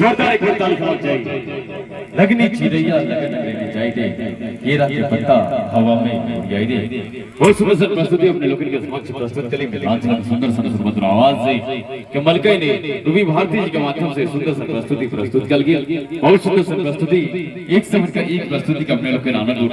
जोरदार एक ताली होना चाहिए। लगनी चिड़ैया लगन लेने जाए दे, केरा के पत्ता हवा में जाए दे। बहुत सुंदर सा प्रस्तुति अपने लोगों के समक्ष प्रस्तुत करी सुंदर सुंदर आवाज से कि मलकाई ने रूबी भारती जी के माध्यम से सुंदर सा प्रस्तुति प्रस्तुत कर गई। बहुत सुंदर सा प्रस्तुति, एक समय का एक प्रस्तुति का अपने लोग के आनंद उठ